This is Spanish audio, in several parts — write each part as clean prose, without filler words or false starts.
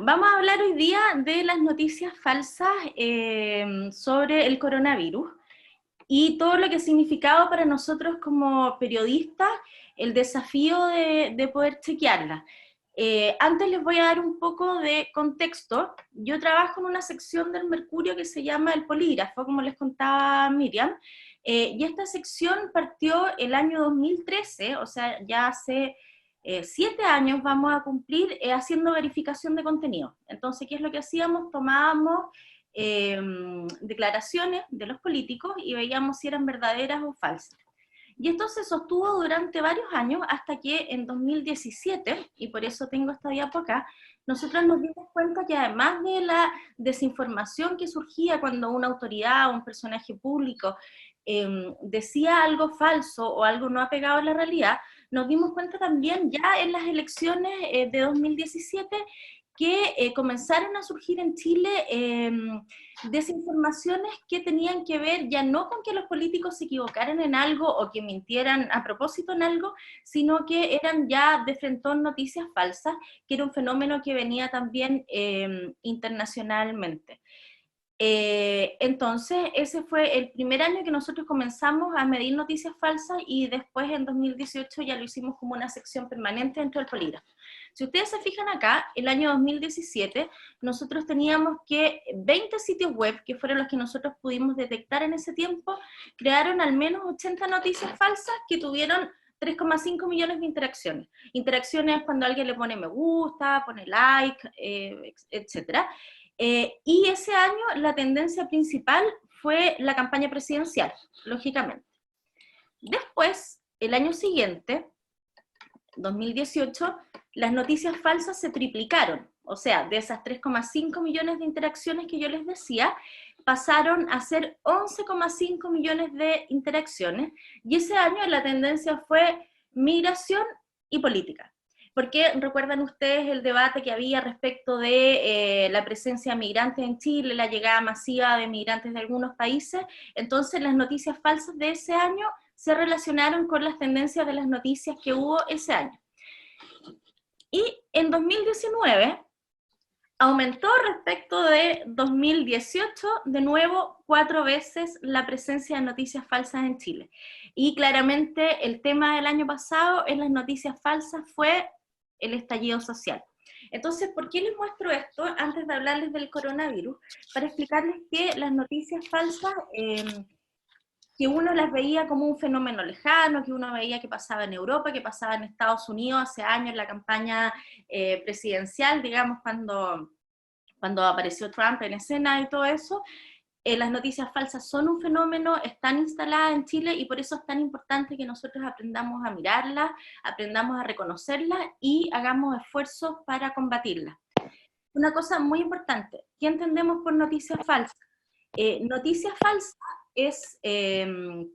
Vamos a hablar hoy día de las noticias falsas sobre el coronavirus y todo lo que ha significado para nosotros como periodistas el desafío de poder chequearlas. Antes les voy a dar un poco de contexto. Yo trabajo en una sección del Mercurio que se llama El Polígrafo, como les contaba Miriam, y esta sección partió el año 2013, o sea, ya hace 7 años vamos a cumplir haciendo verificación de contenido. Entonces, ¿qué es lo que hacíamos? Tomábamos declaraciones de los políticos y veíamos si eran verdaderas o falsas. Y esto se sostuvo durante varios años hasta que en 2017, y por eso tengo esta diapo acá, nosotros nos dimos cuenta que además de la desinformación que surgía cuando una autoridad o un personaje público decía algo falso o algo no apegado a la realidad, nos dimos cuenta también ya en las elecciones de 2017 que comenzaron a surgir en Chile desinformaciones que tenían que ver ya no con que los políticos se equivocaran en algo o que mintieran a propósito en algo, sino que eran ya de frentón noticias falsas, que era un fenómeno que venía también internacionalmente. Entonces, ese fue el primer año que nosotros comenzamos a medir noticias falsas y después en 2018 ya lo hicimos como una sección permanente dentro del polígrafo. Si ustedes se fijan acá, el año 2017 nosotros teníamos que 20 sitios web, que fueron los que nosotros pudimos detectar en ese tiempo, crearon al menos 80 noticias falsas que tuvieron 3,5 millones de interacciones. Interacciones cuando alguien le pone me gusta, pone like, etcétera. Y ese año la tendencia principal fue la campaña presidencial, lógicamente. Después, el año siguiente, 2018, las noticias falsas se triplicaron. O sea, de esas 3,5 millones de interacciones que yo les decía, pasaron a ser 11,5 millones de interacciones. Y ese año la tendencia fue migración y política. Porque recuerdan ustedes el debate que había respecto de la presencia de migrantes en Chile, la llegada masiva de migrantes de algunos países. Entonces las noticias falsas de ese año se relacionaron con las tendencias de las noticias que hubo ese año. Y en 2019 aumentó respecto de 2018, de nuevo, 4 veces la presencia de noticias falsas en Chile. Y claramente el tema del año pasado en las noticias falsas fue el estallido social. Entonces, ¿por qué les muestro esto antes de hablarles del coronavirus? Para explicarles que las noticias falsas, que uno las veía como un fenómeno lejano, que uno veía que pasaba en Europa, que pasaba en Estados Unidos hace años en la campaña presidencial, digamos, cuando apareció Trump en escena y todo eso. Las noticias falsas son un fenómeno, están instaladas en Chile y por eso es tan importante que nosotros aprendamos a mirarlas, aprendamos a reconocerlas y hagamos esfuerzos para combatirlas. Una cosa muy importante, ¿qué entendemos por noticias falsas? Noticias falsas es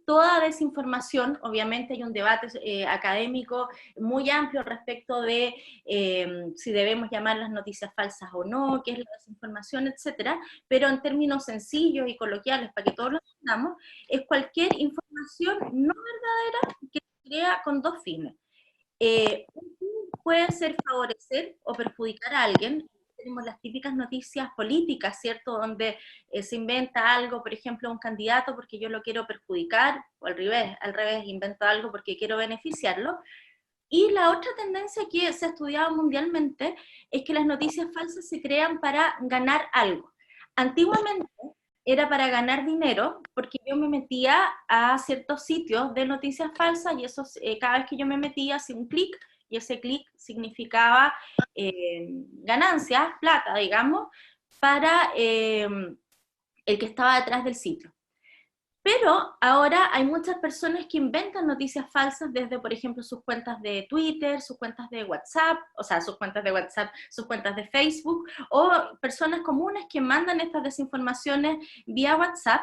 toda desinformación. Obviamente hay un debate académico muy amplio respecto de si debemos llamar las noticias falsas o no, qué es la desinformación, etcétera, pero en términos sencillos y coloquiales, para que todos lo entendamos, es cualquier información no verdadera que se crea con dos fines. Un fin puede ser favorecer o perjudicar a alguien. Tenemos las típicas noticias políticas, ¿cierto? Donde se inventa algo, por ejemplo, un candidato porque yo lo quiero perjudicar, o al revés, invento algo porque quiero beneficiarlo. Y la otra tendencia que se ha estudiado mundialmente es que las noticias falsas se crean para ganar algo. Antiguamente era para ganar dinero, porque yo me metía a ciertos sitios de noticias falsas y eso, cada vez que yo me metía hacía un clic y ese clic significaba ganancias, plata, digamos, para el que estaba detrás del sitio. Pero ahora hay muchas personas que inventan noticias falsas desde, por ejemplo, sus cuentas de Twitter, sus cuentas de WhatsApp, o sea, sus cuentas de WhatsApp, sus cuentas de Facebook, o personas comunes que mandan estas desinformaciones vía WhatsApp,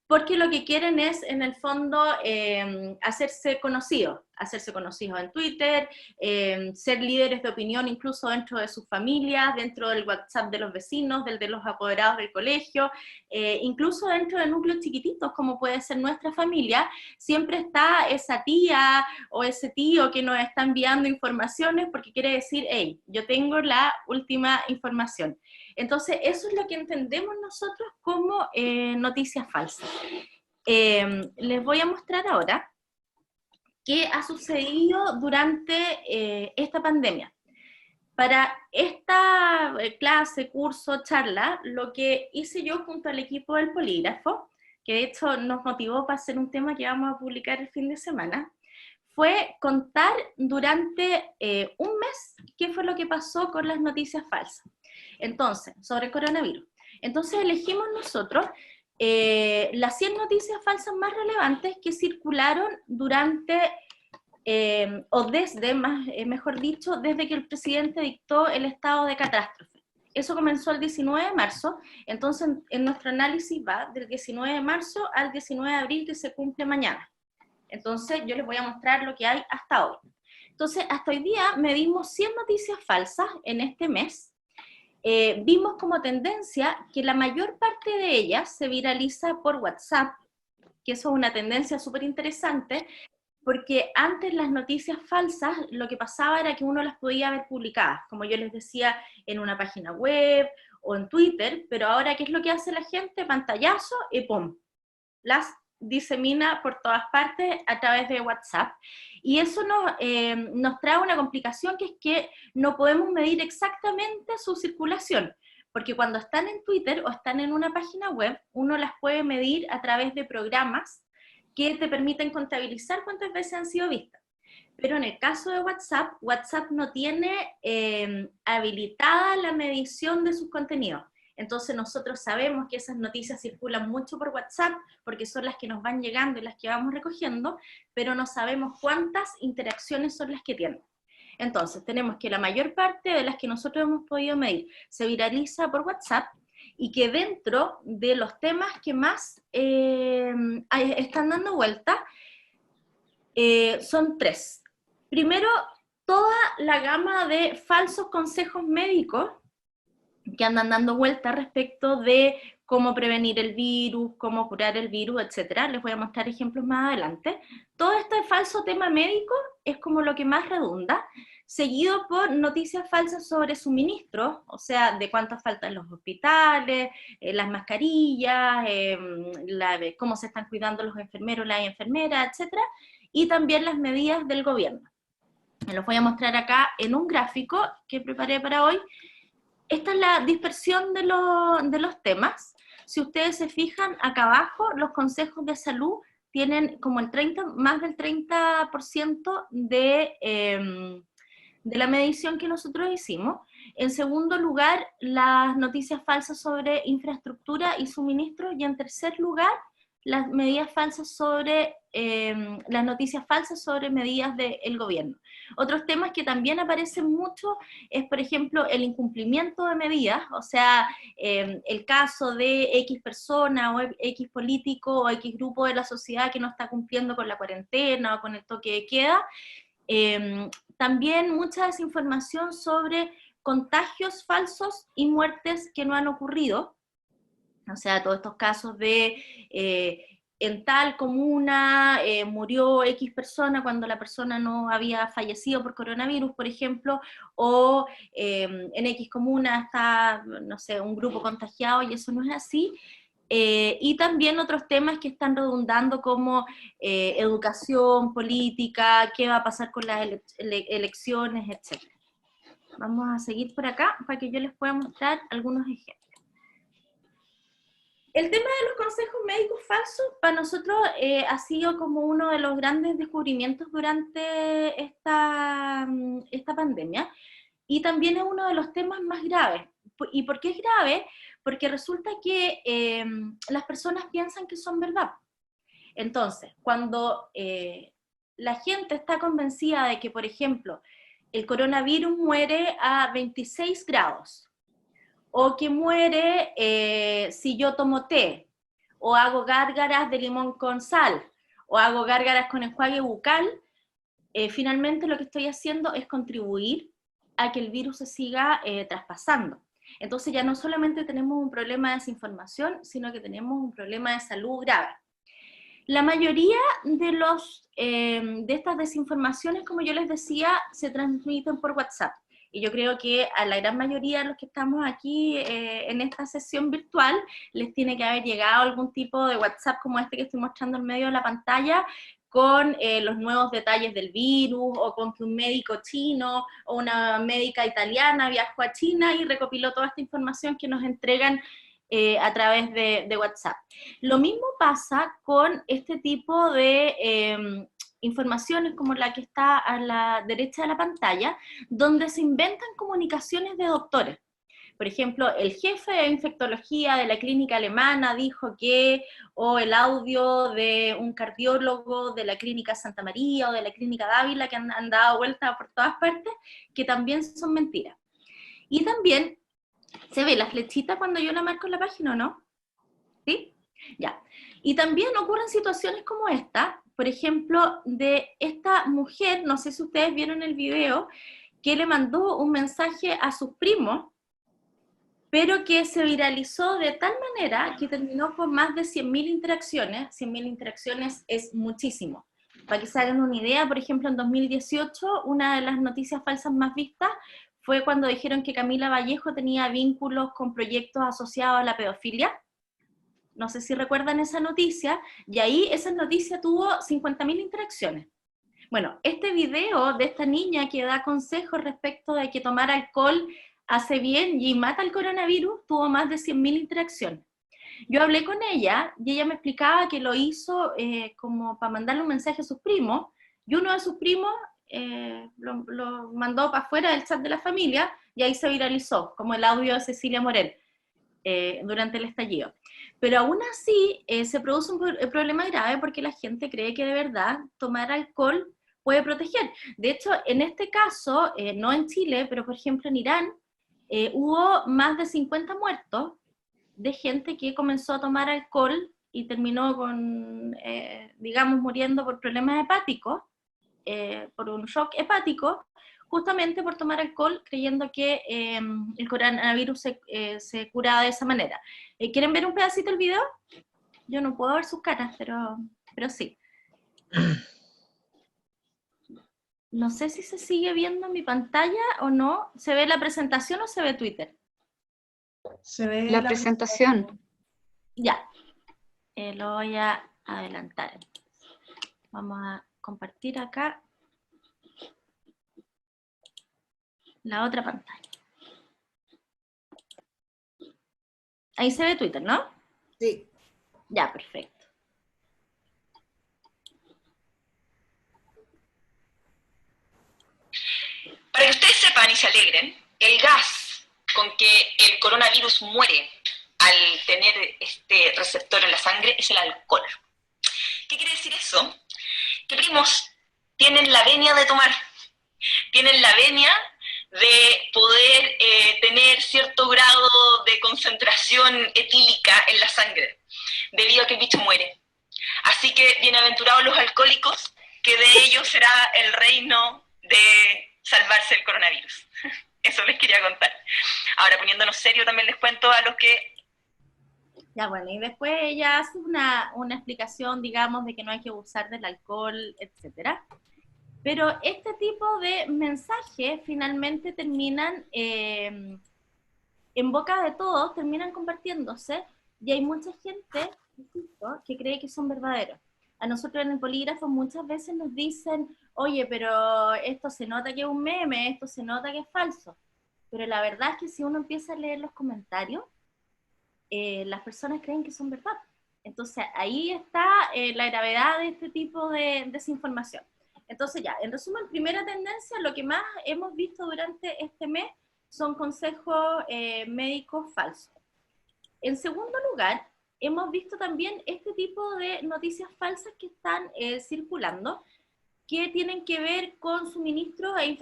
porque lo que quieren es, en el fondo, hacerse conocidos. hacerse conocidos en Twitter, ser líderes de opinión incluso dentro de sus familias, dentro del WhatsApp de los vecinos, del de los apoderados del colegio, incluso dentro de núcleos chiquititos como puede ser nuestra familia, siempre está esa tía o ese tío que nos está enviando informaciones porque quiere decir, hey, yo tengo la última información. Entonces, eso es lo que entendemos nosotros como noticias falsas. Les voy a mostrar ahora qué ha sucedido durante esta pandemia. Para esta clase, curso, charla, lo que hice yo junto al equipo del Polígrafo, que de hecho nos motivó para hacer un tema que vamos a publicar el fin de semana, fue contar durante un mes qué fue lo que pasó con las noticias falsas. Entonces, sobre el coronavirus. Entonces elegimos nosotros las 100 noticias falsas más relevantes que circularon durante, o desde, mejor dicho, desde que el presidente dictó el estado de catástrofe. Eso comenzó el 19 de marzo, entonces en nuestro análisis va del 19 de marzo al 19 de abril, que se cumple mañana. Entonces yo les voy a mostrar lo que hay hasta hoy. Entonces, hasta hoy día medimos 100 noticias falsas en este mes. Vimos como tendencia que la mayor parte de ellas se viraliza por WhatsApp, que eso es una tendencia súper interesante, porque antes las noticias falsas lo que pasaba era que uno las podía ver publicadas, como yo les decía, en una página web o en Twitter, pero ahora ¿qué es lo que hace la gente? Pantallazo y ¡pum! Las disemina por todas partes a través de WhatsApp, y eso nos trae una complicación, que es que no podemos medir exactamente su circulación, porque cuando están en Twitter o están en una página web, uno las puede medir a través de programas que te permiten contabilizar cuántas veces han sido vistas. Pero en el caso de WhatsApp, WhatsApp no tiene habilitada la medición de sus contenidos. Entonces nosotros sabemos que esas noticias circulan mucho por WhatsApp, porque son las que nos van llegando y las que vamos recogiendo, pero no sabemos cuántas interacciones son las que tienen. Entonces tenemos que la mayor parte de las que nosotros hemos podido medir se viraliza por WhatsApp, y que dentro de los temas que más están dando vuelta, son 3. Primero, toda la gama de falsos consejos médicos que andan dando vuelta respecto de cómo prevenir el virus, cómo curar el virus, etc. Les voy a mostrar ejemplos más adelante. Todo este falso tema médico es como lo que más redunda, seguido por noticias falsas sobre suministros, o sea, de cuántas faltan los hospitales, las mascarillas, cómo se están cuidando los enfermeros, las enfermeras, etc. Y también las medidas del gobierno. Me los voy a mostrar acá en un gráfico que preparé para hoy. Esta es la dispersión de los temas. Si ustedes se fijan, acá abajo, los consejos de salud tienen como más del 30% de la medición que nosotros hicimos. En segundo lugar, las noticias falsas sobre infraestructura y suministro, y en tercer lugar, las medidas falsas sobre, las noticias falsas sobre medidas del gobierno. Otros temas que también aparecen mucho es, por ejemplo, el incumplimiento de medidas, o sea, el caso de X persona o X político o X grupo de la sociedad que no está cumpliendo con la cuarentena o con el toque de queda. También mucha desinformación sobre contagios falsos y muertes que no han ocurrido. O sea, todos estos casos de en tal comuna murió X persona cuando la persona no había fallecido por coronavirus, por ejemplo, o en X comuna está, no sé, un grupo contagiado, y eso no es así. Y también otros temas que están redundando como educación, política, qué va a pasar con las elecciones, etc. Vamos a seguir por acá para que yo les pueda mostrar algunos ejemplos. El tema de los consejos médicos falsos para nosotros ha sido como uno de los grandes descubrimientos durante esta pandemia, y también es uno de los temas más graves. ¿Y por qué es grave? Porque resulta que las personas piensan que son verdad. Entonces, cuando la gente está convencida de que, por ejemplo, el coronavirus muere a 26 grados, o que muere si yo tomo té, o hago gárgaras de limón con sal, o hago gárgaras con enjuague bucal, finalmente lo que estoy haciendo es contribuir a que el virus se siga traspasando. Entonces ya no solamente tenemos un problema de desinformación, sino que tenemos un problema de salud grave. La mayoría de estas desinformaciones, como yo les decía, se transmiten por WhatsApp. Y yo creo que a la gran mayoría de los que estamos aquí en esta sesión virtual, les tiene que haber llegado algún tipo de WhatsApp como este que estoy mostrando en medio de la pantalla, con los nuevos detalles del virus, o con que un médico chino o una médica italiana viajó a China y recopiló toda esta información que nos entregan a través de WhatsApp. Lo mismo pasa con este tipo de informaciones como la que está a la derecha de la pantalla, donde se inventan comunicaciones de doctores. Por ejemplo, el jefe de infectología de la clínica alemana dijo que, o el audio de un cardiólogo de la clínica Santa María o de la clínica Dávila, que han dado vueltas por todas partes, que también son mentiras. Y también, ¿se ve la flechita cuando yo la marco en la página o no? ¿Sí? Ya. Y también ocurren situaciones como esta, por ejemplo, de esta mujer, no sé si ustedes vieron el video, que le mandó un mensaje a sus primos, pero que se viralizó de tal manera que terminó con más de 100.000 interacciones. 100.000 interacciones es muchísimo. Para que se hagan una idea, por ejemplo, en 2018, una de las noticias falsas más vistas fue cuando dijeron que Camila Vallejo tenía vínculos con proyectos asociados a la pedofilia. No sé si recuerdan esa noticia, y ahí esa noticia tuvo 50.000 interacciones. Bueno, este video de esta niña que da consejos respecto de que tomar alcohol hace bien y mata el coronavirus, tuvo más de 100.000 interacciones. Yo hablé con ella y ella me explicaba que lo hizo como para mandarle un mensaje a sus primos, y uno de sus primos lo mandó para afuera del chat de la familia, y ahí se viralizó, como el audio de Cecilia Morel durante el estallido. Pero aún así se produce un problema grave porque la gente cree que de verdad tomar alcohol puede proteger. De hecho, en este caso, no en Chile, pero por ejemplo en Irán, hubo más de 50 muertos de gente que comenzó a tomar alcohol y terminó con, digamos, muriendo por problemas hepáticos, por un shock hepático, justamente por tomar alcohol, creyendo que el coronavirus se curaba de esa manera. ¿Quieren ver un pedacito del video? Yo no puedo ver sus caras, pero sí. No sé si se sigue viendo mi pantalla o no. ¿Se ve la presentación o se ve Twitter? Se ve la presentación. Ya. Lo voy a adelantar. Vamos a compartir acá la otra pantalla. Ahí se ve Twitter, ¿no? Sí. Ya, perfecto. Para que ustedes sepan y se alegren, el gas con que el coronavirus muere al tener este receptor en la sangre es el alcohol. ¿Qué quiere decir eso? Que primos tienen la venia de tomar, tienen la venia de poder tener cierto grado de concentración etílica en la sangre, debido a que el bicho muere. Así que bienaventurados los alcohólicos, que de ellos será el reino de salvarse el coronavirus. Eso les quería contar. Ahora, poniéndonos serio, también les cuento a los que... Ya, bueno, y después ella hace una explicación, digamos, de que no hay que abusar del alcohol, etcétera. Pero este tipo de mensajes finalmente terminan en boca de todos, terminan compartiéndose, y hay mucha gente, insisto, que cree que son verdaderos. A nosotros en el polígrafo muchas veces nos dicen, oye, pero esto se nota que es un meme, esto se nota que es falso. Pero la verdad es que si uno empieza a leer los comentarios, las personas creen que son verdad. Entonces ahí está la gravedad de este tipo de desinformación. Entonces ya, en resumen, primera tendencia, lo que más hemos visto durante este mes son consejos médicos falsos. En segundo lugar, hemos visto también este tipo de noticias falsas que están circulando, que tienen que ver con suministros e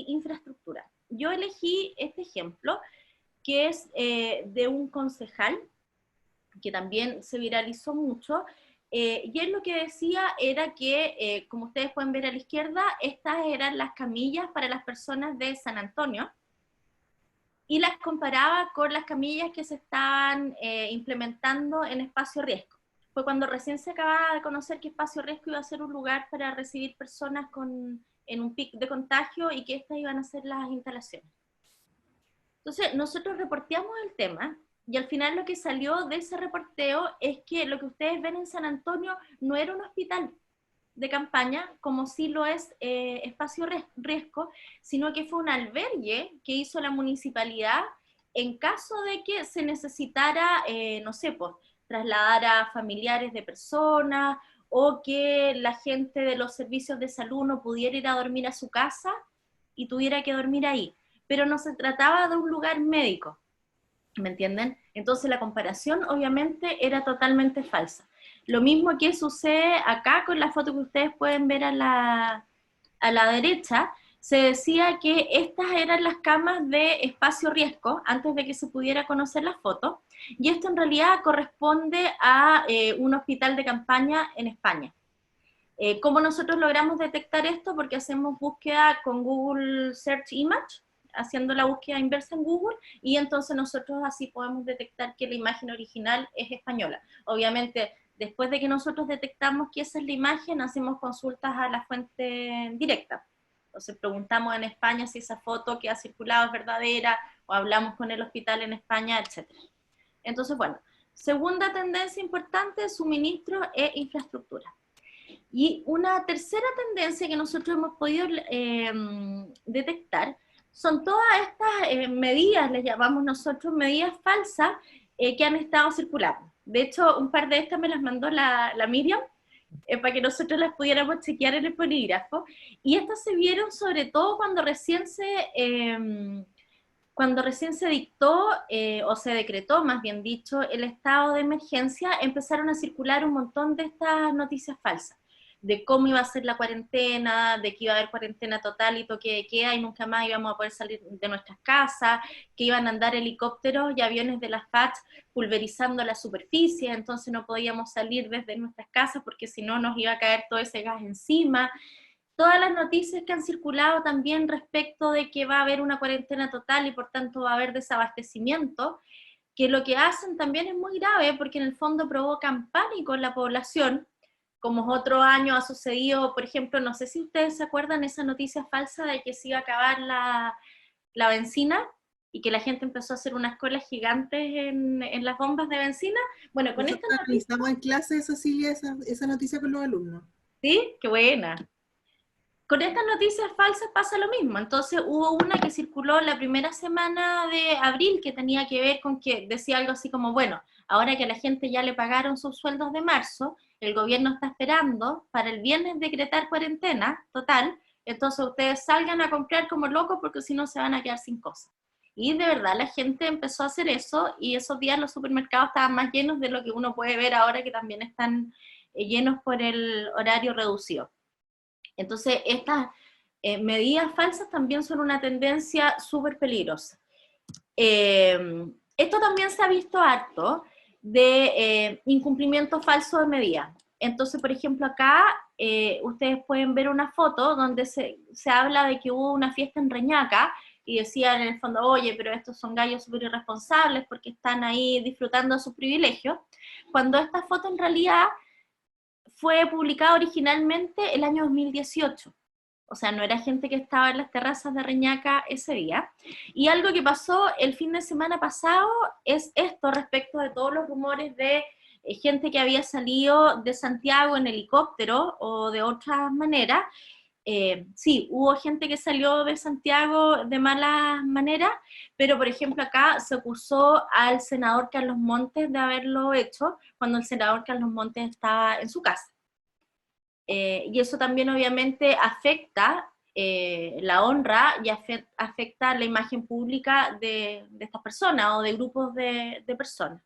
infraestructura. Yo elegí este ejemplo, que es de un concejal, que también se viralizó mucho, y él lo que decía era que, como ustedes pueden ver a la izquierda, estas eran las camillas para las personas de San Antonio, y las comparaba con las camillas que se estaban implementando en Espacio Riesgo. Fue cuando recién se acababa de conocer que Espacio Riesgo iba a ser un lugar para recibir personas en un pic de contagio y que estas iban a ser las instalaciones. Entonces, nosotros reporteamos el tema, y al final lo que salió de ese reporteo es que lo que ustedes ven en San Antonio no era un hospital de campaña, como sí lo es Espacio Riesgo, sino que fue un albergue que hizo la municipalidad en caso de que se necesitara, no sé, pues, trasladar a familiares de personas, o que la gente de los servicios de salud no pudiera ir a dormir a su casa y tuviera que dormir ahí. Pero no se trataba de un lugar médico, ¿me entienden? Entonces la comparación obviamente era totalmente falsa. Lo mismo que sucede acá con la foto que ustedes pueden ver a la derecha. Se decía que estas eran las camas de Espacio Riesgo antes de que se pudiera conocer la foto, y esto en realidad corresponde a un hospital de campaña en España. ¿Cómo nosotros logramos detectar esto? Porque hacemos búsqueda con Google Search Image, haciendo la búsqueda inversa en Google, y entonces nosotros así podemos detectar que la imagen original es española. Obviamente, después de que nosotros detectamos que esa es la imagen, hacemos consultas a la fuente directa. Entonces preguntamos en España si esa foto que ha circulado es verdadera, o hablamos con el hospital en España, etc. Entonces, bueno, segunda tendencia importante, suministro e infraestructura. Y una tercera tendencia que nosotros hemos podido detectar son todas estas medidas, les llamamos nosotros medidas falsas, que han estado circulando. De hecho, un par de estas me las mandó la Miriam, para que nosotros las pudiéramos chequear en el polígrafo, y estas se vieron sobre todo cuando recién se dictó, o se decretó, más bien dicho, el estado de emergencia. Empezaron a circular un montón de estas noticias falsas, de cómo iba a ser la cuarentena, de que iba a haber cuarentena total y toque de queda y nunca más íbamos a poder salir de nuestras casas, que iban a andar helicópteros y aviones de las FACH pulverizando la superficie, entonces no podíamos salir desde nuestras casas porque si no nos iba a caer todo ese gas encima. Todas las noticias que han circulado también respecto de que va a haber una cuarentena total y por tanto va a haber desabastecimiento, que lo que hacen también es muy grave porque en el fondo provocan pánico en la población, como otro año ha sucedido. Por ejemplo, no sé si ustedes se acuerdan esa noticia falsa de que se iba a acabar la benzina y que la gente empezó a hacer unas colas gigantes en las bombas de benzina. Bueno, con esta noticia... Analizamos en clase, Cecilia, esa noticia con los alumnos. ¿Sí? ¡Qué buena! Con estas noticias falsas pasa lo mismo. Entonces hubo una que circuló la primera semana de abril que tenía que ver con que decía algo así como, bueno, ahora que a la gente ya le pagaron sus sueldos de marzo, el gobierno está esperando para el viernes decretar cuarentena total, entonces ustedes salgan a comprar como locos porque si no se van a quedar sin cosas. Y de verdad la gente empezó a hacer eso, y esos días los supermercados estaban más llenos de lo que uno puede ver ahora, que también están llenos por el horario reducido. Entonces, estas medidas falsas también son una tendencia súper peligrosa. Esto también se ha visto harto de incumplimiento falso de medidas. Entonces, por ejemplo, acá ustedes pueden ver una foto donde se habla de que hubo una fiesta en Reñaca, y decían en el fondo, oye, pero estos son gallos súper irresponsables porque están ahí disfrutando de sus privilegios, cuando esta foto en realidad fue publicada originalmente el año 2018. O sea, no era gente que estaba en las terrazas de Reñaca ese día. Y algo que pasó el fin de semana pasado es esto respecto de todos los rumores de gente que había salido de Santiago en helicóptero o de otras maneras. Sí, hubo gente que salió de Santiago de malas maneras, pero por ejemplo acá se acusó al senador Carlos Montes de haberlo hecho cuando el senador Carlos Montes estaba en su casa. Y eso también obviamente afecta la honra y afecta la imagen pública de estas personas o de grupos de personas.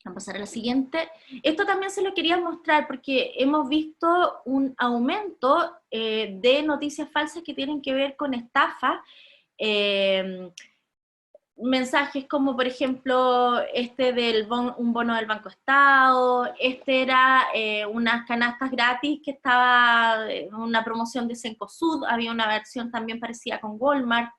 Vamos a pasar a la siguiente. Esto también se lo quería mostrar porque hemos visto un aumento de noticias falsas que tienen que ver con estafa. mensajes como, por ejemplo, un bono del Banco Estado, era unas canastas gratis que estaba en una promoción de Cencosud, había una versión también parecida con Walmart.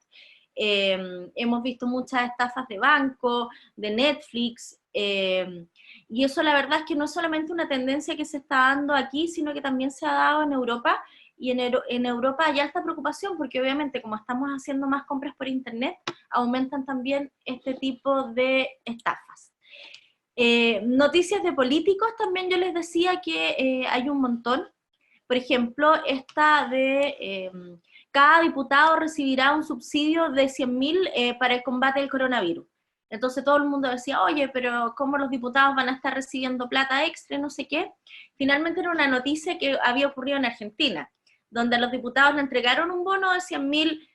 Hemos visto muchas estafas de banco, de Netflix, y eso la verdad es que no es solamente una tendencia que se está dando aquí, sino que también se ha dado en Europa, y en Europa hay alta preocupación, porque obviamente como estamos haciendo más compras por internet, aumentan también este tipo de estafas. Noticias de políticos también yo les decía que hay un montón. Por ejemplo, esta de cada diputado recibirá un subsidio de 100.000 para el combate del coronavirus. Entonces todo el mundo decía, oye, pero ¿cómo los diputados van a estar recibiendo plata extra, no sé qué? Finalmente era una noticia que había ocurrido en Argentina, donde a los diputados le entregaron un bono de 100.000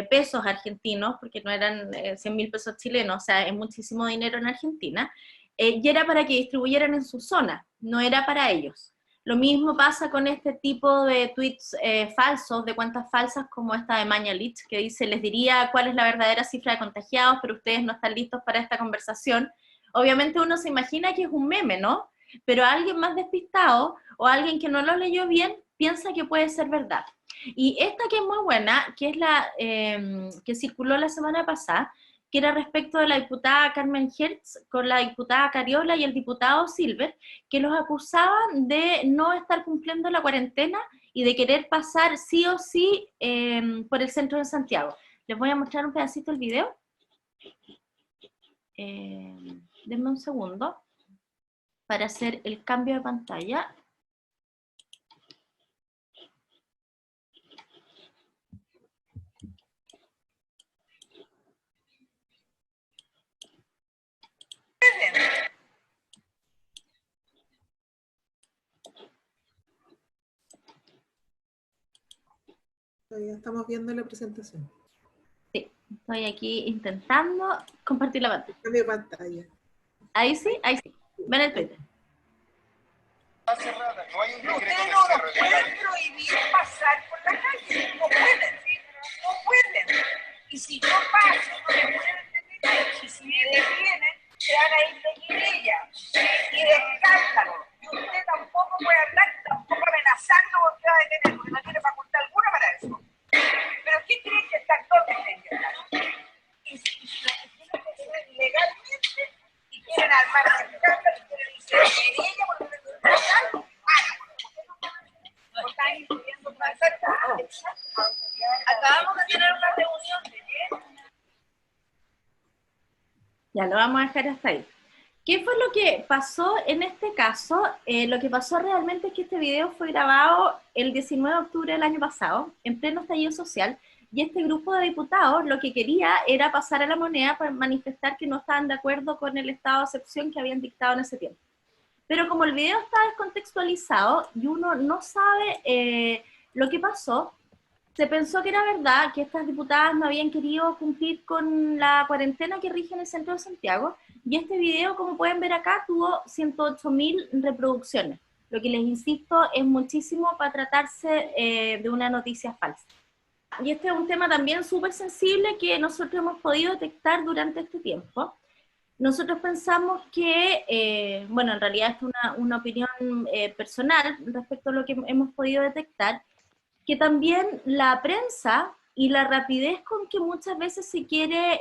pesos argentinos, porque no eran 100.000 pesos chilenos, o sea, es muchísimo dinero en Argentina, y era para que distribuyeran en su zona, no era para ellos. Lo mismo pasa con este tipo de tweets falsos, de cuentas falsas como esta de Mañalich, que dice, les diría cuál es la verdadera cifra de contagiados, pero ustedes no están listos para esta conversación. Obviamente uno se imagina que es un meme, ¿no? Pero alguien más despistado o alguien que no lo leyó bien piensa que puede ser verdad. Y esta que es muy buena, que es la que circuló la semana pasada, que era respecto de la diputada Carmen Hertz con la diputada Cariola y el diputado Silver, que los acusaban de no estar cumpliendo la cuarentena y de querer pasar sí o sí por el centro de Santiago. Les voy a mostrar un pedacito del video. Denme un segundo para hacer el cambio de pantalla. Todavía estamos viendo la presentación. Sí, estoy aquí intentando compartir la pantalla. Cambio de pantalla. Ahí sí, ahí sí. Ven el Twitter. Ustedes no nos pueden prohibir pasar por la calle, no pueden, no pueden. Y si yo paso, no me pueden detener. Y si me detienen, se van a ir de querella y de escándalo. Y usted tampoco puede hablar, tampoco amenazando porque va a detener, porque no tiene facultad alguna para eso. Pero ¿qué creen que está todo detenido? Y si la cuestión es legalmente y quieren armar un escándalo y quieren irse de querella porque no es legal, acabamos de tener una reunión Ya, lo vamos a dejar hasta ahí. ¿Qué fue lo que pasó en este caso? Lo que pasó realmente es que este video fue grabado el 19 de octubre del año pasado, en pleno estallido social, y este grupo de diputados lo que quería era pasar a la moneda para manifestar que no estaban de acuerdo con el estado de excepción que habían dictado en ese tiempo. Pero como el video está descontextualizado y uno no sabe lo que pasó, se pensó que era verdad que estas diputadas no habían querido cumplir con la cuarentena que rige en el centro de Santiago, y este video, como pueden ver acá, tuvo 108.000 reproducciones, lo que les insisto es muchísimo para tratarse de una noticia falsa. Y este es un tema también súper sensible que nosotros hemos podido detectar durante este tiempo. Nosotros pensamos que, bueno, en realidad es una opinión personal respecto a lo que hemos podido detectar, que también la prensa y la rapidez con que muchas veces se quiere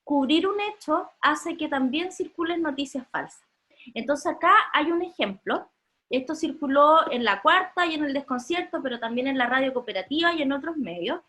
cubrir un hecho hace que también circulen noticias falsas. Entonces acá hay un ejemplo, esto circuló en La Cuarta y en El Desconcierto, pero también en la Radio Cooperativa y en otros medios.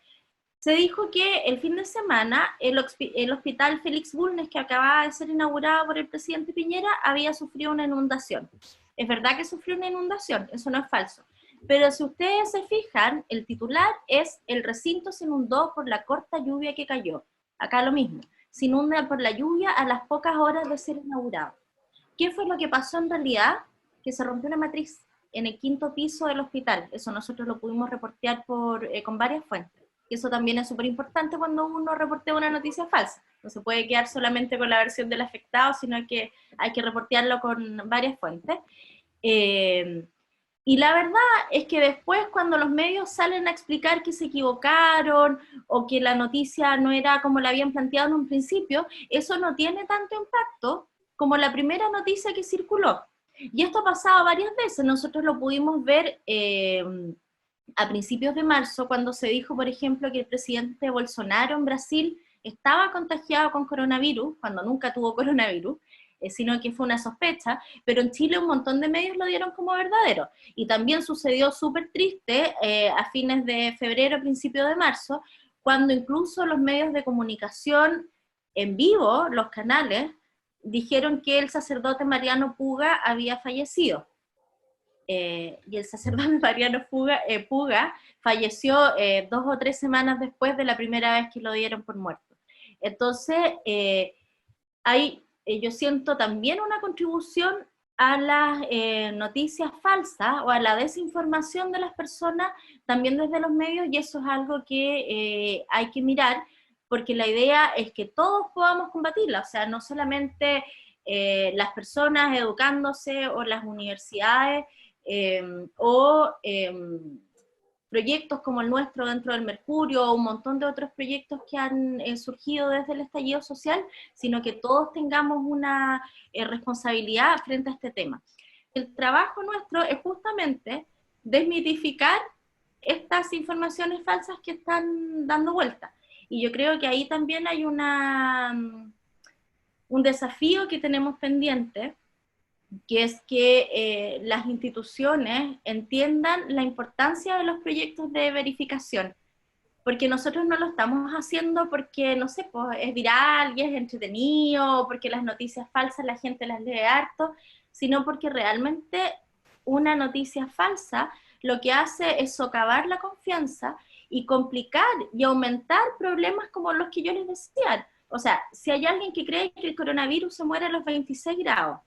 Se dijo que el fin de semana el hospital Félix Bulnes, que acababa de ser inaugurado por el presidente Piñera, había sufrido una inundación. Es verdad que sufrió una inundación, eso no es falso. Pero si ustedes se fijan, el titular es "El recinto se inundó por la corta lluvia que cayó". Acá lo mismo, se inunda por la lluvia a las pocas horas de ser inaugurado. ¿Qué fue lo que pasó en realidad? Que se rompió una matriz en el 5º piso del hospital. Eso nosotros lo pudimos reportear con varias fuentes. Y eso también es súper importante cuando uno reportea una noticia falsa. No se puede quedar solamente con la versión del afectado, sino que hay que reportearlo con varias fuentes. Y la verdad es que después cuando los medios salen a explicar que se equivocaron o que la noticia no era como la habían planteado en un principio, eso no tiene tanto impacto como la primera noticia que circuló. Y esto ha pasado varias veces, nosotros lo pudimos ver a principios de marzo, cuando se dijo, por ejemplo, que el presidente Bolsonaro en Brasil estaba contagiado con coronavirus, cuando nunca tuvo coronavirus, sino que fue una sospecha, pero en Chile un montón de medios lo dieron como verdadero. Y también sucedió súper triste a fines de febrero, principios de marzo, cuando incluso los medios de comunicación en vivo, los canales, dijeron que el sacerdote Mariano Puga había fallecido. Y el sacerdote Mariano Puga falleció 2 o 3 semanas después de la primera vez que lo dieron por muerto. Entonces, yo siento también una contribución a las noticias falsas o a la desinformación de las personas también desde los medios, y eso es algo que hay que mirar, porque la idea es que todos podamos combatirla, o sea, no solamente las personas educándose o las universidades proyectos como el nuestro dentro del Mercurio o un montón de otros proyectos que han surgido desde el estallido social, sino que todos tengamos una responsabilidad frente a este tema. El trabajo nuestro es justamente desmitificar estas informaciones falsas que están dando vuelta. Y yo creo que ahí también hay un desafío que tenemos pendiente, que es que las instituciones entiendan la importancia de los proyectos de verificación, porque nosotros no lo estamos haciendo porque, no sé, pues es viral y es entretenido, porque las noticias falsas la gente las lee harto, sino porque realmente una noticia falsa lo que hace es socavar la confianza y complicar y aumentar problemas como los que yo les decía. O sea, si hay alguien que cree que el coronavirus se muere a los 26 grados,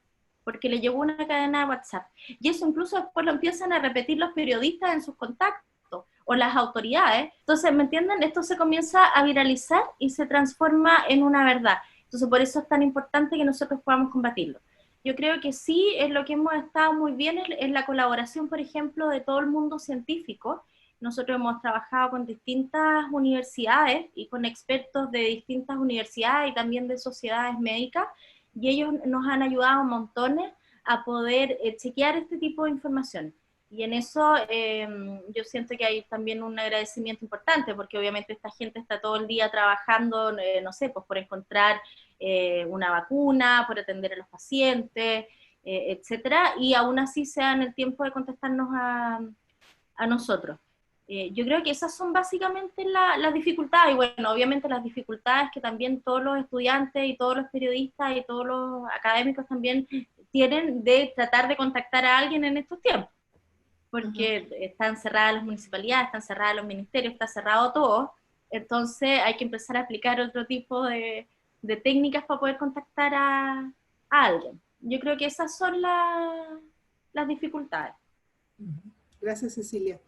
porque le llegó una cadena de WhatsApp, y eso incluso después lo empiezan a repetir los periodistas en sus contactos, o las autoridades, entonces, ¿me entienden? Esto se comienza a viralizar y se transforma en una verdad, entonces por eso es tan importante que nosotros podamos combatirlo. Yo creo que sí, es lo que hemos estado muy bien en la colaboración, por ejemplo, de todo el mundo científico. Nosotros hemos trabajado con distintas universidades y con expertos de distintas universidades y también de sociedades médicas, y ellos nos han ayudado montones a poder chequear este tipo de información. Y en eso yo siento que hay también un agradecimiento importante, porque obviamente esta gente está todo el día trabajando, no sé, pues por encontrar una vacuna, por atender a los pacientes, etcétera, y aún así se dan el tiempo de contestarnos a nosotros. Yo creo que esas son básicamente las dificultades, y bueno, obviamente las dificultades que también todos los estudiantes y todos los periodistas y todos los académicos también tienen de tratar de contactar a alguien en estos tiempos, porque están cerradas las municipalidades, están cerrados los ministerios, está cerrado todo, entonces hay que empezar a aplicar otro tipo de técnicas para poder contactar a alguien. Yo creo que esas son las dificultades. Gracias, Cecilia.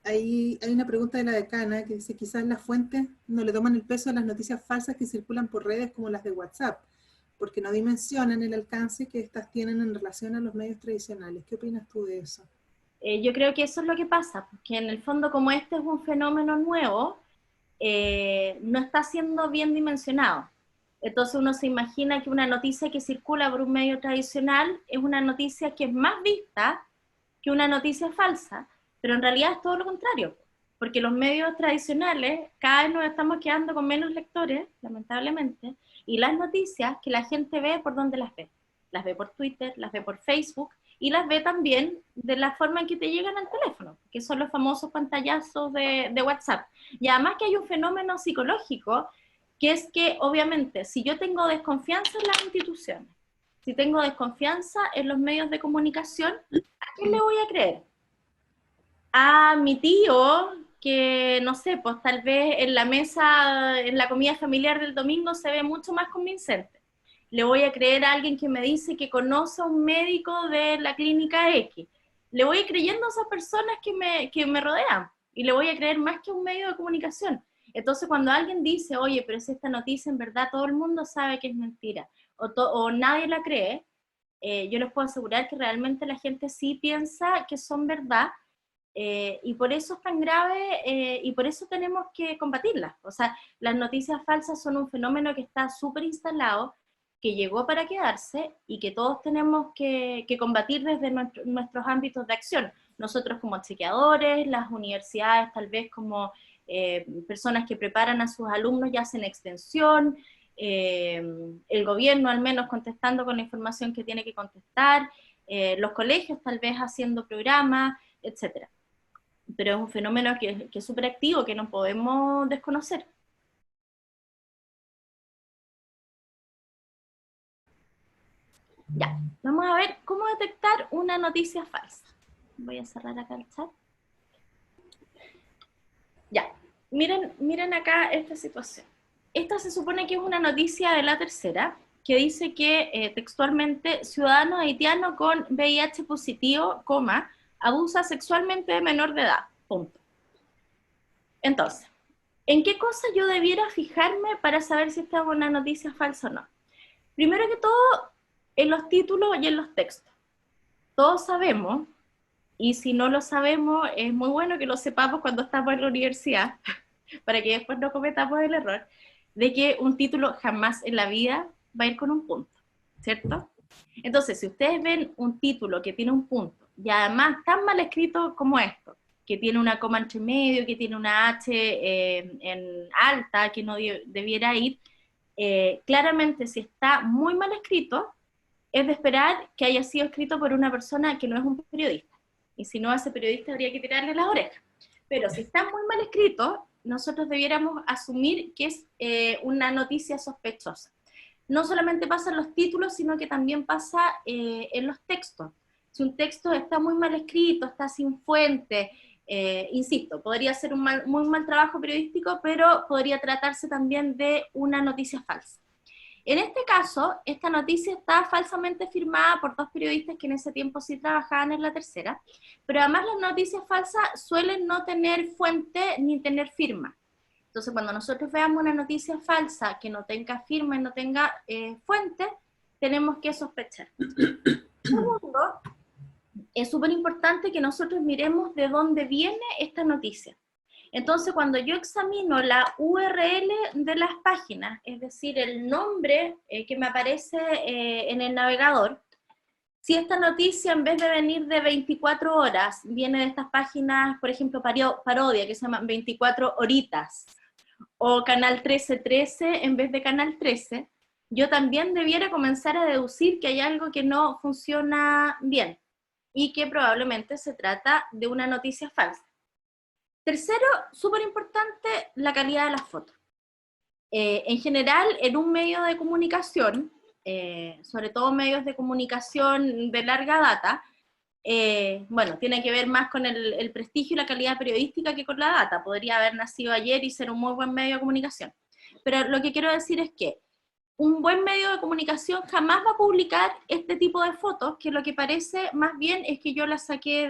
Hay una pregunta de la decana que dice, quizás las fuentes no le toman el peso a las noticias falsas que circulan por redes como las de WhatsApp, porque no dimensionan el alcance que estas tienen en relación a los medios tradicionales. ¿Qué opinas tú de eso? Yo creo que eso es lo que pasa, porque en el fondo, como este es un fenómeno nuevo, no está siendo bien dimensionado. Entonces uno se imagina que una noticia que circula por un medio tradicional es una noticia que es más vista que una noticia falsa, pero en realidad es todo lo contrario, porque los medios tradicionales cada vez nos estamos quedando con menos lectores, lamentablemente, y las noticias que la gente ve, ¿por dónde las ve por Twitter, las ve por Facebook, y las ve también de la forma en que te llegan al teléfono, que son los famosos pantallazos de WhatsApp. Y además que hay un fenómeno psicológico, que es que obviamente si yo tengo desconfianza en las instituciones, si tengo desconfianza en los medios de comunicación, ¿a quién le voy a creer? A mi tío, que no sé, pues tal vez en la mesa, en la comida familiar del domingo se ve mucho más convincente. Le voy a creer a alguien que me dice que conoce a un médico de la clínica X. Le voy creyendo a esas personas que me rodean, y le voy a creer más que a un medio de comunicación. Entonces cuando alguien dice, oye, pero si esta noticia en verdad todo el mundo sabe que es mentira, o nadie la cree, yo les puedo asegurar que realmente la gente sí piensa que son verdad, y por eso es tan grave, y por eso tenemos que combatirlas. O sea, las noticias falsas son un fenómeno que está súper instalado, que llegó para quedarse, y que todos tenemos que combatir desde nuestros ámbitos de acción. Nosotros como chequeadores, las universidades tal vez como personas que preparan a sus alumnos y hacen extensión, el gobierno al menos contestando con la información que tiene que contestar, los colegios tal vez haciendo programas, etcétera. Pero es un fenómeno que es súper activo, que no podemos desconocer. Ya, vamos a ver cómo detectar una noticia falsa. Voy a cerrar acá el chat. Ya, miren acá esta situación. Esta se supone que es una noticia de La Tercera, que dice que textualmente, ciudadano haitiano con VIH positivo, coma, abusa sexualmente de menor de edad, punto. Entonces, ¿en qué cosa yo debiera fijarme para saber si esta es una noticia falsa o no? Primero que todo, en los títulos y en los textos. Todos sabemos, y si no lo sabemos, es muy bueno que lo sepamos cuando estamos en la universidad, para que después no cometamos el error, de que un título jamás en la vida va a ir con un punto, ¿cierto? Entonces, si ustedes ven un título que tiene un punto, y además tan mal escrito como esto, que tiene una coma entre medio, que tiene una H en alta, que no debiera ir, claramente si está muy mal escrito, es de esperar que haya sido escrito por una persona que no es un periodista. Y si no, a ese periodista habría que tirarle las orejas. Pero si está muy mal escrito, nosotros debiéramos asumir que es una noticia sospechosa. No solamente pasa en los títulos, sino que también pasa en los textos. Si un texto está muy mal escrito, está sin fuente, insisto, podría ser un muy mal trabajo periodístico, pero podría tratarse también de una noticia falsa. En este caso, esta noticia está falsamente firmada por dos periodistas que en ese tiempo sí trabajaban en La Tercera, pero además las noticias falsas suelen no tener fuente ni tener firma. Entonces, cuando nosotros veamos una noticia falsa que no tenga firma y no tenga fuente, tenemos que sospechar. Segundo, es súper importante que nosotros miremos de dónde viene esta noticia. Entonces, cuando yo examino la URL de las páginas, es decir, el nombre que me aparece en el navegador, si esta noticia en vez de venir de 24 horas, viene de estas páginas, por ejemplo, parodia, que se llaman 24 horitas, o Canal 1313 en vez de Canal 13, yo también debiera comenzar a deducir que hay algo que no funciona bien, y que probablemente se trata de una noticia falsa. Tercero, súper importante, la calidad de las fotos. En general, en un medio de comunicación, sobre todo medios de comunicación de larga data, bueno, tiene que ver más con el prestigio y la calidad periodística que con la data. Podría haber nacido ayer y ser un muy buen medio de comunicación. Pero lo que quiero decir es que un buen medio de comunicación jamás va a publicar este tipo de fotos, que lo que parece más bien es que yo las saqué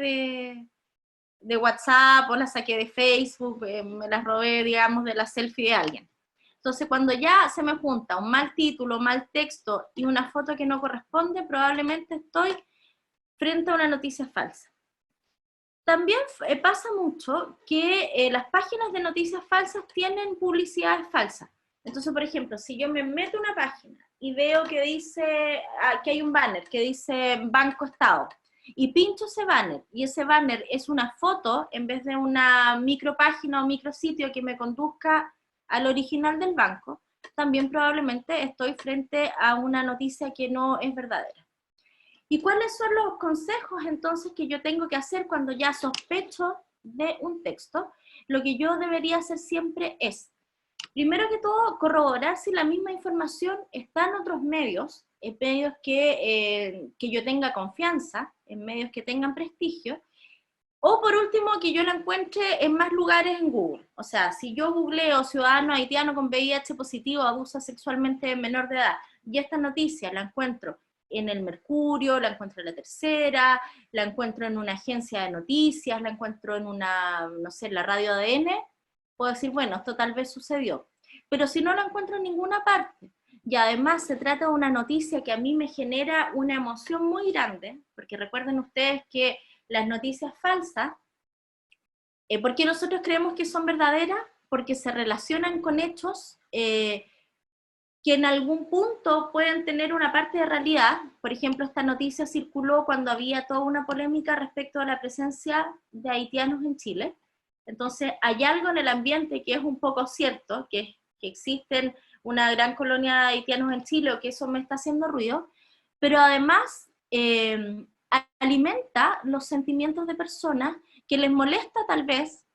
de WhatsApp o las saqué de Facebook, me las robé, digamos, de la selfie de alguien. Entonces, cuando ya se me junta un mal título, mal texto y una foto que no corresponde, probablemente estoy frente a una noticia falsa. También pasa mucho que las páginas de noticias falsas tienen publicidades falsas. Entonces, por ejemplo, si yo me meto a una página y veo que dice, que hay un banner que dice Banco Estado, y pincho ese banner, y ese banner es una foto en vez de una micropágina o micrositio que me conduzca al original del banco, también probablemente estoy frente a una noticia que no es verdadera. ¿Y cuáles son los consejos entonces que yo tengo que hacer cuando ya sospecho de un texto? Lo que yo debería hacer siempre es, primero que todo, corroborar si la misma información está en otros medios, en medios que yo tenga confianza, en medios que tengan prestigio, o por último, que yo la encuentre en más lugares en Google. O sea, si yo googleo ciudadano haitiano con VIH positivo, abusa sexualmente de menor de edad, y esta noticia la encuentro en el Mercurio, la encuentro en La Tercera, la encuentro en una agencia de noticias, la encuentro en una, no sé, en la radio ADN, puedo decir, bueno, esto tal vez sucedió. Pero si no la encuentro en ninguna parte, y además se trata de una noticia que a mí me genera una emoción muy grande, porque recuerden ustedes que las noticias falsas, ¿por qué nosotros creemos que son verdaderas? Porque se relacionan con hechos que en algún punto pueden tener una parte de realidad. Por ejemplo, esta noticia circuló cuando había toda una polémica respecto a la presencia de haitianos en Chile. Entonces, hay algo en el ambiente que es un poco cierto, que existen una gran colonia de haitianos en Chile, o que eso me está haciendo ruido, pero además alimenta los sentimientos de personas que les molesta tal vez,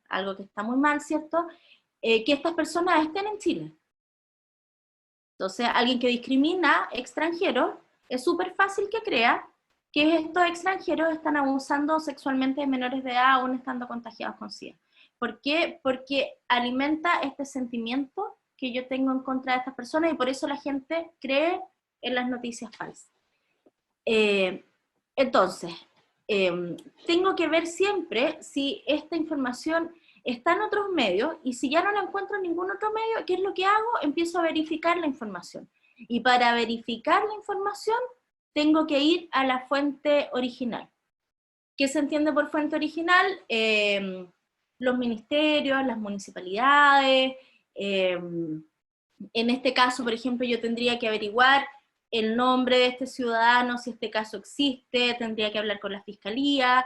algo que está muy mal, ¿cierto?, que estas personas estén en Chile. Entonces, alguien que discrimina extranjeros, es súper fácil que crea que estos extranjeros están abusando sexualmente de menores de edad aún estando contagiados con SIDA. ¿Por qué? Porque alimenta este sentimiento que yo tengo en contra de estas personas y por eso la gente cree en las noticias falsas. Entonces, tengo que ver siempre si esta información está en otros medios, y si ya no la encuentro en ningún otro medio, ¿qué es lo que hago? Empiezo a verificar la información. Y para verificar la información, tengo que ir a la fuente original. ¿Qué se entiende por fuente original? Los ministerios, las municipalidades. En este caso, por ejemplo, yo tendría que averiguar el nombre de este ciudadano, si este caso existe, tendría que hablar con la fiscalía,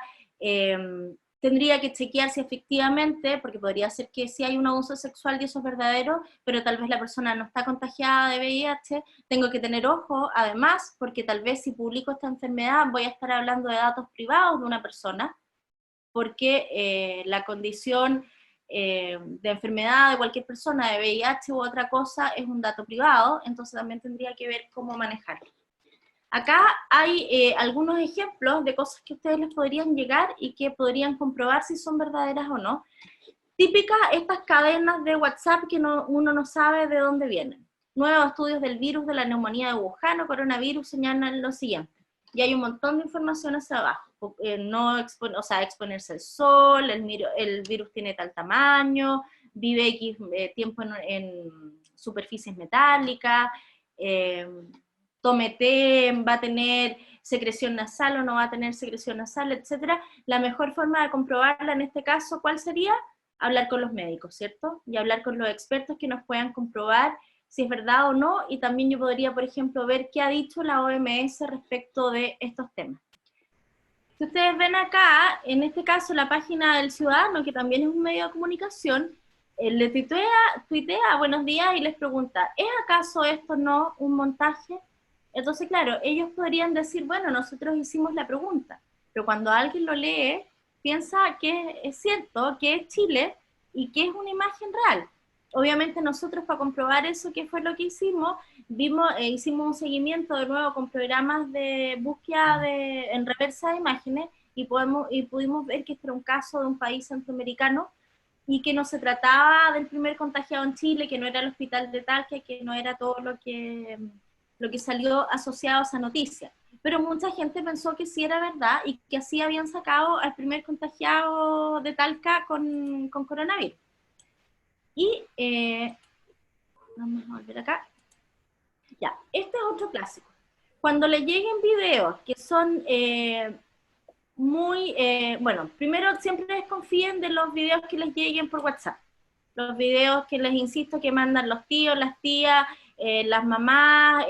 tendría que chequear si efectivamente, porque podría ser que sí hay un abuso sexual y eso es verdadero, pero tal vez la persona no está contagiada de VIH, tengo que tener ojo, además, porque tal vez si publico esta enfermedad voy a estar hablando de datos privados de una persona, porque la condición de enfermedad de cualquier persona, de VIH u otra cosa, es un dato privado, entonces también tendría que ver cómo manejarlo. Acá hay algunos ejemplos de cosas que ustedes les podrían llegar y que podrían comprobar si son verdaderas o no. Típicas estas cadenas de WhatsApp que uno no sabe de dónde vienen. Nuevos estudios del virus de la neumonía de Wuhan o coronavirus señalan lo siguiente. Y hay un montón de información hacia abajo. Exponerse al sol, el virus tiene tal tamaño, vive X tiempo en superficies metálicas, tome té, va a tener secreción nasal o no va a tener secreción nasal, etc. La mejor forma de comprobarla en este caso, ¿cuál sería? Hablar con los médicos, ¿cierto? Y hablar con los expertos que nos puedan comprobar si es verdad o no, y también yo podría, por ejemplo, ver qué ha dicho la OMS respecto de estos temas. Si ustedes ven acá, en este caso, la página del Ciudadano, que también es un medio de comunicación, le tuitea buenos días y les pregunta, ¿es acaso esto no un montaje? Entonces, claro, ellos podrían decir, bueno, nosotros hicimos la pregunta, pero cuando alguien lo lee, piensa que es cierto, que es Chile y que es una imagen real. Obviamente nosotros, para comprobar eso, ¿qué fue lo que hicimos? Hicimos un seguimiento de nuevo con programas de búsqueda en reversa de imágenes y pudimos ver que este era un caso de un país centroamericano y que no se trataba del primer contagiado en Chile, que no era el hospital de Talca, que no era todo lo que salió asociado a esa noticia. Pero mucha gente pensó que sí era verdad y que así habían sacado al primer contagiado de Talca con coronavirus. Y vamos a volver acá. Ya, este es otro clásico. Cuando le lleguen videos que son bueno, primero siempre desconfíen de los videos que les lleguen por WhatsApp. Los videos que les insisto que mandan los tíos, las tías, las mamás,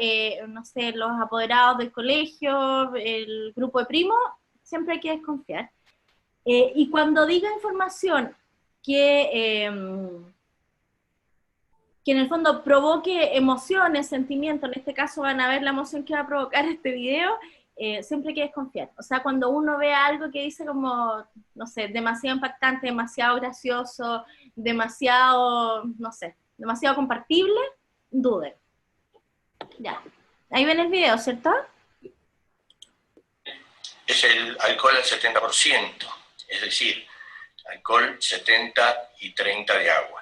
no sé, los apoderados del colegio, el grupo de primos, siempre hay que desconfiar. Y cuando diga información que en el fondo provoque emociones, sentimientos, en este caso van a ver la emoción que va a provocar este video, siempre hay que desconfiar. O sea, cuando uno ve algo que dice como, no sé, demasiado impactante, demasiado gracioso, demasiado, no sé, demasiado compartible, duden. Ya. Ahí ven el video, ¿cierto? Es el alcohol al 70%, es decir, alcohol 70 y 30 de agua.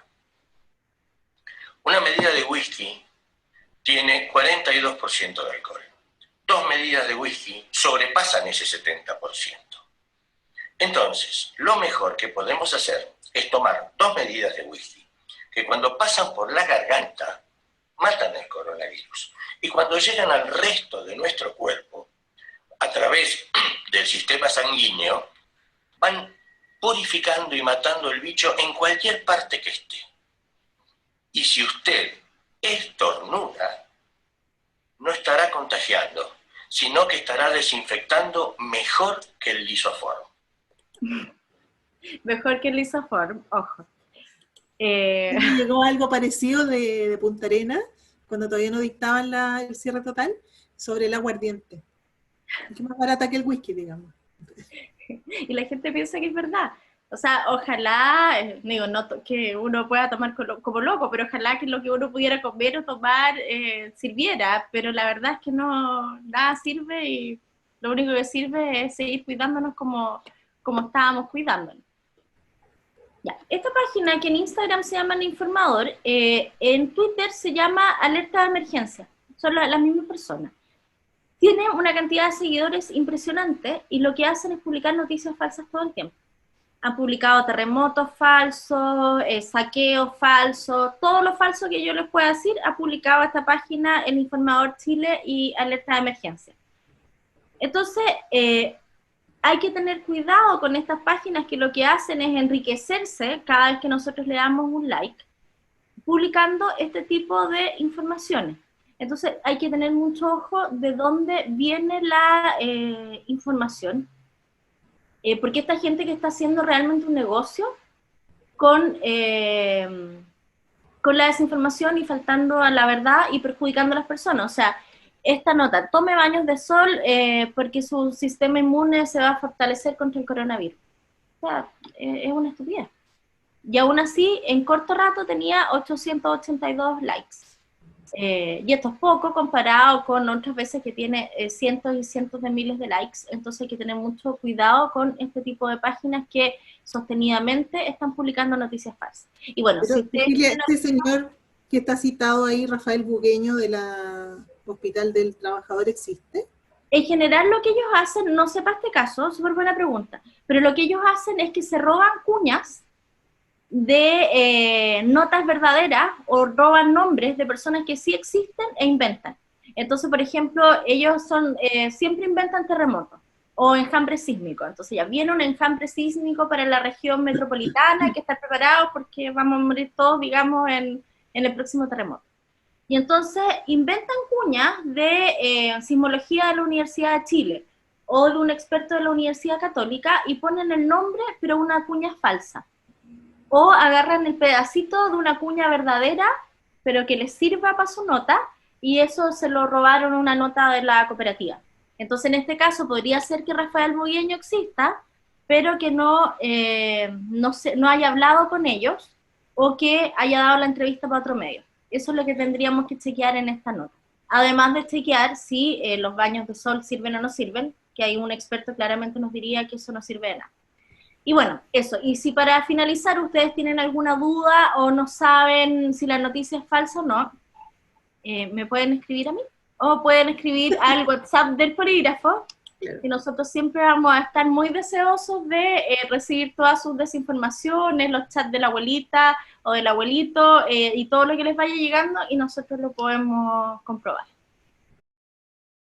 Una medida de whisky tiene 42% de alcohol. 2 medidas de whisky sobrepasan ese 70%. Entonces, lo mejor que podemos hacer es tomar 2 medidas de whisky, que cuando pasan por la garganta, matan el coronavirus. Y cuando llegan al resto de nuestro cuerpo, a través del sistema sanguíneo, van purificando y matando el bicho en cualquier parte que esté. Y si usted estornuda, no estará contagiando, sino que estará desinfectando mejor que el lisoform. Mejor que el lisoform, ojo. Llegó algo parecido de Punta Arenas, cuando todavía no dictaban el cierre total, sobre el aguardiente. Es que más barata que el whisky, digamos. Y la gente piensa que es verdad. O sea, ojalá, digo, no que uno pueda tomar como loco, pero ojalá que lo que uno pudiera comer o tomar sirviera, pero la verdad es que no, nada sirve y lo único que sirve es seguir cuidándonos como estábamos cuidándonos. Ya. Esta página que en Instagram se llama El Informador, en Twitter se llama Alerta de Emergencia, son las mismas personas. Tiene una cantidad de seguidores impresionante y lo que hacen es publicar noticias falsas todo el tiempo. Han publicado terremotos falsos, saqueos falsos, todo lo falso que yo les pueda decir, ha publicado esta página El Informador Chile y Alerta de Emergencia. Entonces, hay que tener cuidado con estas páginas que lo que hacen es enriquecerse cada vez que nosotros le damos un like, publicando este tipo de informaciones. Entonces hay que tener mucho ojo de dónde viene la información, porque esta gente que está haciendo realmente un negocio con la desinformación y faltando a la verdad y perjudicando a las personas. O sea, esta nota, tome baños de sol porque su sistema inmune se va a fortalecer contra el coronavirus. O sea, es una estupidez. Y aún así, en corto rato tenía 882 likes. Y esto es poco comparado con otras veces que tiene cientos y cientos de miles de likes. Entonces hay que tener mucho cuidado con este tipo de páginas que sostenidamente están publicando noticias falsas. Y bueno, pero, si usted... este señor que está citado ahí, Rafael Bugueño, de la Hospital del Trabajador, ¿existe? En general lo que ellos hacen, no sepa este caso, súper buena pregunta, pero lo que ellos hacen es que se roban cuñas de notas verdaderas o roban nombres de personas que sí existen e inventan. Entonces, por ejemplo, ellos siempre inventan terremotos o enjambre sísmico. Entonces ya viene un enjambre sísmico para la región metropolitana, hay que estar preparados porque vamos a morir todos, digamos, en el próximo terremoto. Y entonces inventan cuñas de sismología de la Universidad de Chile o de un experto de la Universidad Católica y ponen el nombre, pero una cuña falsa. O agarran el pedacito de una cuña verdadera, pero que les sirva para su nota, y eso se lo robaron una nota de la cooperativa. Entonces, en este caso, podría ser que Rafael Bugueño exista, pero que no haya hablado con ellos, o que haya dado la entrevista para otro medio. Eso es lo que tendríamos que chequear en esta nota. Además de chequear si los baños de sol sirven o no sirven, que hay un experto claramente nos diría que eso no sirve de nada. Y bueno, eso. Y si para finalizar ustedes tienen alguna duda o no saben si la noticia es falsa o no, me pueden escribir a mí o pueden escribir al WhatsApp del Polígrafo, y nosotros siempre vamos a estar muy deseosos de recibir todas sus desinformaciones, los chats de la abuelita o del abuelito y todo lo que les vaya llegando, y nosotros lo podemos comprobar.